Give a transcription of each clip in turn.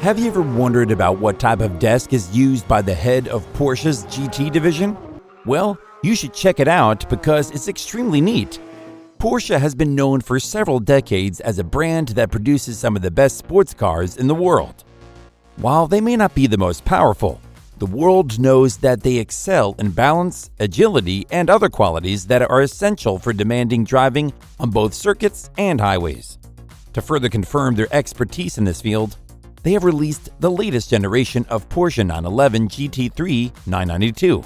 Have you ever wondered about what type of desk is used by the head of Porsche's GT division? Well, you should check it out because it's extremely neat. Porsche has been known for several decades as a brand that produces some of the best sports cars in the world. While they may not be the most powerful, the world knows that they excel in balance, agility, and other qualities that are essential for demanding driving on both circuits and highways. To further confirm their expertise in this field, they have released the latest generation of Porsche 911 GT3 992,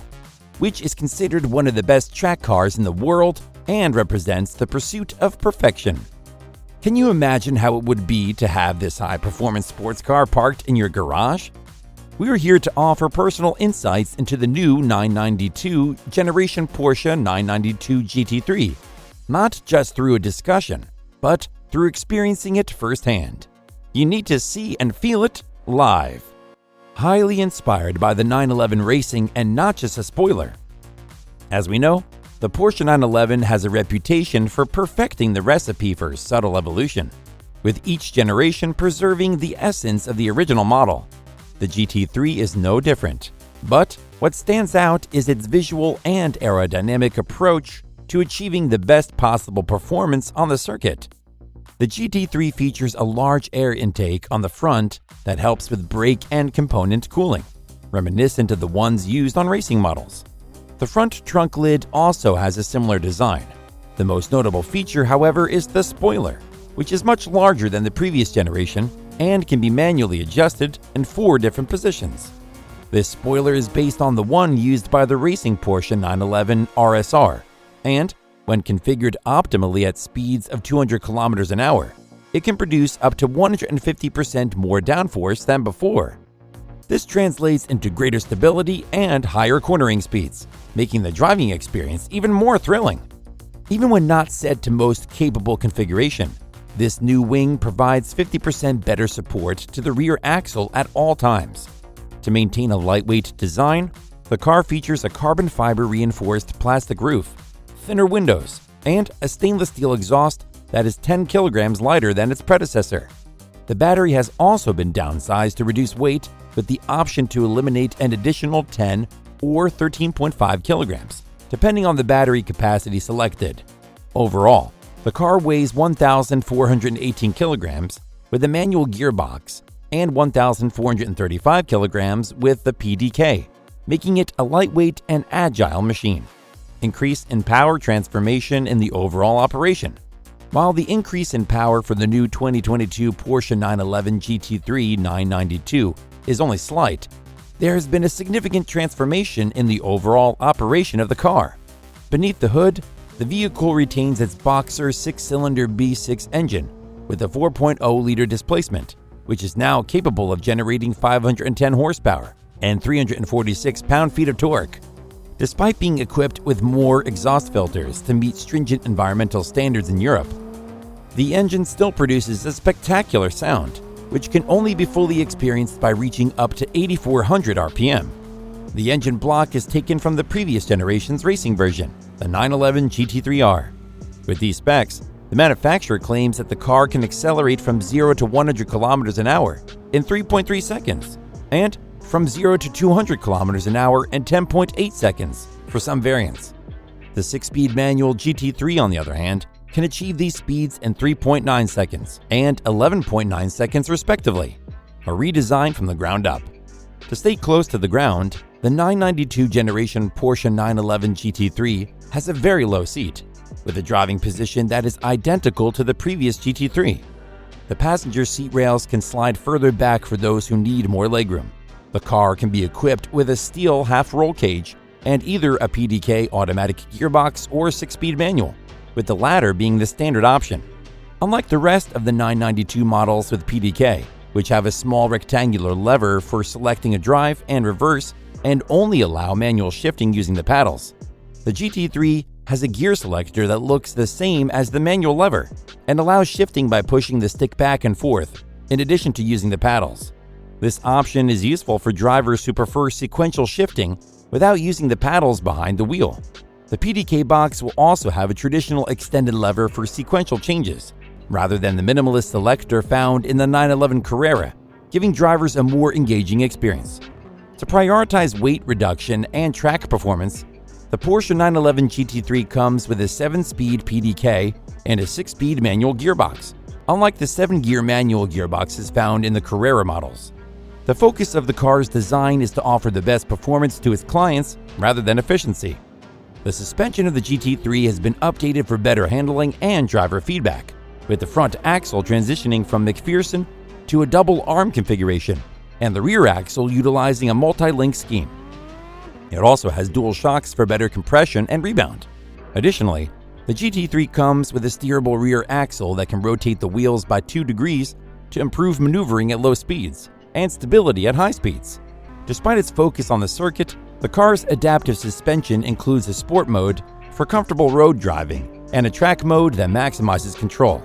which is considered one of the best track cars in the world and represents the pursuit of perfection. Can you imagine how it would be to have this high-performance sports car parked in your garage? We are here to offer personal insights into the new 992 generation Porsche 992 GT3, not just through a discussion, but through experiencing it firsthand. You need to see and feel it live. Highly inspired by the 911 racing and not just a spoiler. As we know, the Porsche 911 has a reputation for perfecting the recipe for subtle evolution, with each generation preserving the essence of the original model. The GT3 is no different, but what stands out is its visual and aerodynamic approach to achieving the best possible performance on the circuit. The GT3 features a large air intake on the front that helps with brake and component cooling, reminiscent of the ones used on racing models. The front trunk lid also has a similar design. The most notable feature, however, is the spoiler, which is much larger than the previous generation and can be manually adjusted in 4 different positions. This spoiler is based on the one used by the racing Porsche 911 RSR, and when configured optimally at speeds of 200 km an hour, it can produce up to 150% more downforce than before. This translates into greater stability and higher cornering speeds, making the driving experience even more thrilling. Even when not set to most capable configuration, this new wing provides 50% better support to the rear axle at all times. To maintain a lightweight design, the car features a carbon fiber reinforced plastic roof, thinner windows, and a stainless steel exhaust that is 10 kilograms lighter than its predecessor. The battery has also been downsized to reduce weight with the option to eliminate an additional 10 or 13.5 kilograms, depending on the battery capacity selected. Overall, the car weighs 1,418 kilograms with a manual gearbox and 1,435 kilograms with the PDK, making it a lightweight and agile machine. Increase in power transformation in the overall operation. While the increase in power for the new 2022 Porsche 911 GT3 992 is only slight, there has been a significant transformation in the overall operation of the car. Beneath the hood, the vehicle retains its boxer 6-cylinder B6 engine with a 4.0-liter displacement, which is now capable of generating 510 horsepower and 346 pound-feet of torque. Despite being equipped with more exhaust filters to meet stringent environmental standards in Europe, the engine still produces a spectacular sound, which can only be fully experienced by reaching up to 8,400 RPM. The engine block is taken from the previous generation's racing version, the 911 GT3R. With these specs, the manufacturer claims that the car can accelerate from 0 to 100 km an hour in 3.3 seconds, and from 0 to 200 km an hour in 10.8 seconds for some variants. The 6-speed manual GT3, on the other hand, can achieve these speeds in 3.9 seconds and 11.9 seconds respectively, a redesign from the ground up. To stay close to the ground, the 992 generation Porsche 911 GT3 has a very low seat, with a driving position that is identical to the previous GT3. The passenger seat rails can slide further back for those who need more legroom. The car can be equipped with a steel half-roll cage and either a PDK automatic gearbox or 6-speed manual, with the latter being the standard option. Unlike the rest of the 992 models with PDK, which have a small rectangular lever for selecting a drive and reverse and only allow manual shifting using the paddles, the GT3 has a gear selector that looks the same as the manual lever and allows shifting by pushing the stick back and forth, in addition to using the paddles. This option is useful for drivers who prefer sequential shifting without using the paddles behind the wheel. The PDK box will also have a traditional extended lever for sequential changes, rather than the minimalist selector found in the 911 Carrera, giving drivers a more engaging experience. To prioritize weight reduction and track performance, the Porsche 911 GT3 comes with a 7-speed PDK and a 6-speed manual gearbox, unlike the 7-gear manual gearboxes found in the Carrera models. The focus of the car's design is to offer the best performance to its clients rather than efficiency. The suspension of the GT3 has been updated for better handling and driver feedback, with the front axle transitioning from McPherson to a double arm configuration, and the rear axle utilizing a multi-link scheme. It also has dual shocks for better compression and rebound. Additionally, the GT3 comes with a steerable rear axle that can rotate the wheels by 2 degrees to improve maneuvering at low speeds and stability at high speeds. Despite its focus on the circuit, the car's adaptive suspension includes a sport mode for comfortable road driving and a track mode that maximizes control.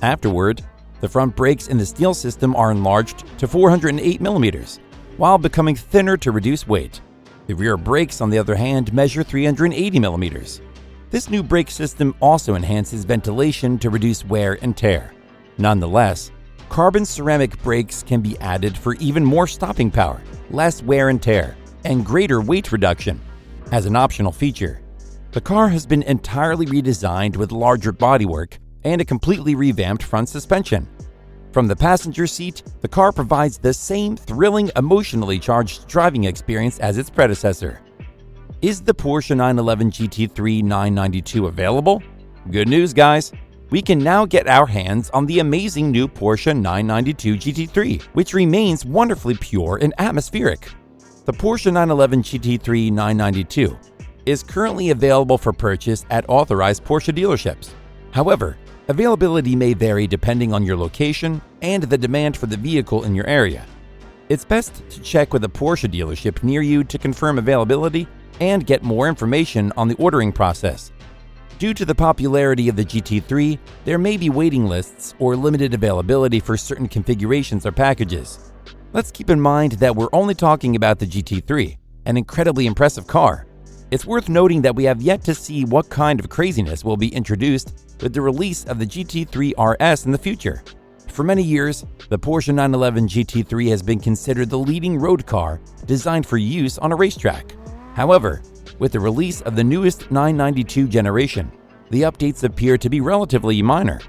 Afterward, the front brakes in the steel system are enlarged to 408 mm, while becoming thinner to reduce weight. The rear brakes, on the other hand, measure 380 mm. This new brake system also enhances ventilation to reduce wear and tear. Nonetheless, carbon ceramic brakes can be added for even more stopping power, less wear and tear, and greater weight reduction. As an optional feature, the car has been entirely redesigned with larger bodywork and a completely revamped front suspension. From the passenger seat, the car provides the same thrilling, emotionally charged driving experience as its predecessor. Is the Porsche 911 GT3 992 available? Good news, guys! We can now get our hands on the amazing new Porsche 992 GT3, which remains wonderfully pure and atmospheric. The Porsche 911 GT3 992 is currently available for purchase at authorized Porsche dealerships. However, availability may vary depending on your location and the demand for the vehicle in your area. It's best to check with a Porsche dealership near you to confirm availability and get more information on the ordering process. Due to the popularity of the GT3, there may be waiting lists or limited availability for certain configurations or packages. Let's keep in mind that we're only talking about the GT3, an incredibly impressive car. It's worth noting that we have yet to see what kind of craziness will be introduced with the release of the GT3 RS in the future. For many years, the Porsche 911 GT3 has been considered the leading road car designed for use on a racetrack. However, with the release of the newest 992 generation, the updates appear to be relatively minor.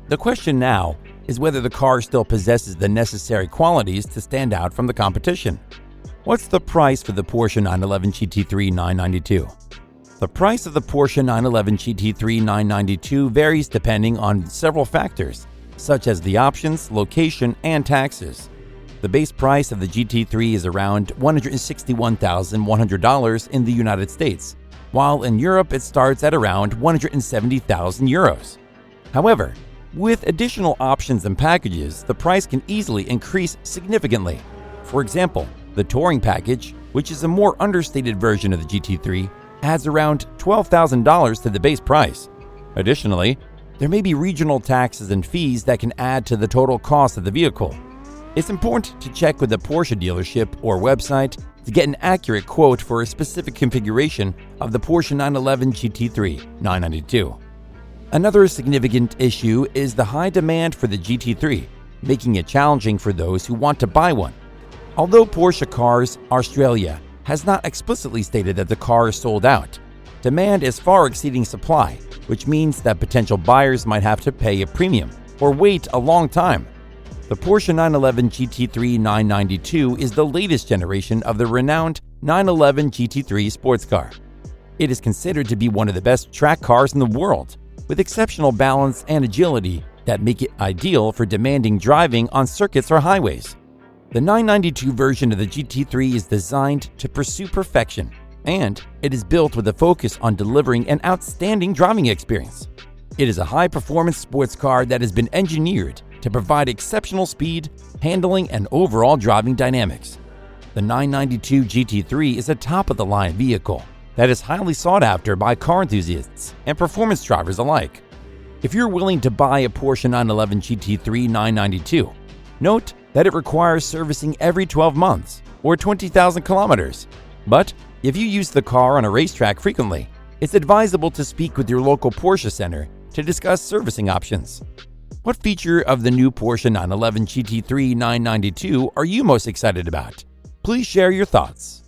The question now is whether the car still possesses the necessary qualities to stand out from the competition. What's the price for the Porsche 911 GT3 992? The price of the Porsche 911 GT3 992 varies depending on several factors, such as the options, location, and taxes. The base price of the GT3 is around $161,100 in the United States, while in Europe it starts at around 170,000 euros. However, with additional options and packages, the price can easily increase significantly. For example, the Touring package, which is a more understated version of the GT3, adds around $12,000 to the base price. Additionally, there may be regional taxes and fees that can add to the total cost of the vehicle. It's important to check with the Porsche dealership or website to get an accurate quote for a specific configuration of the Porsche 911 GT3 992. Another significant issue is the high demand for the GT3, making it challenging for those who want to buy one. Although Porsche Cars Australia has not explicitly stated that the car is sold out, demand is far exceeding supply, which means that potential buyers might have to pay a premium or wait a long time. The Porsche 911 GT3 992 is the latest generation of the renowned 911 GT3 sports car. It is considered to be one of the best track cars in the world, with exceptional balance and agility that make it ideal for demanding driving on circuits or highways. The 992 version of the GT3 is designed to pursue perfection, and it is built with a focus on delivering an outstanding driving experience. It is a high-performance sports car that has been engineered to provide exceptional speed, handling, and overall driving dynamics. The 992 GT3 is a top-of-the-line vehicle that is highly sought after by car enthusiasts and performance drivers alike. If you're willing to buy a Porsche 911 GT3 992, note that it requires servicing every 12 months or 20,000 kilometers. But if you use the car on a racetrack frequently, it's advisable to speak with your local Porsche center to discuss servicing options. What feature of the new Porsche 911 GT3 992 are you most excited about? Please share your thoughts.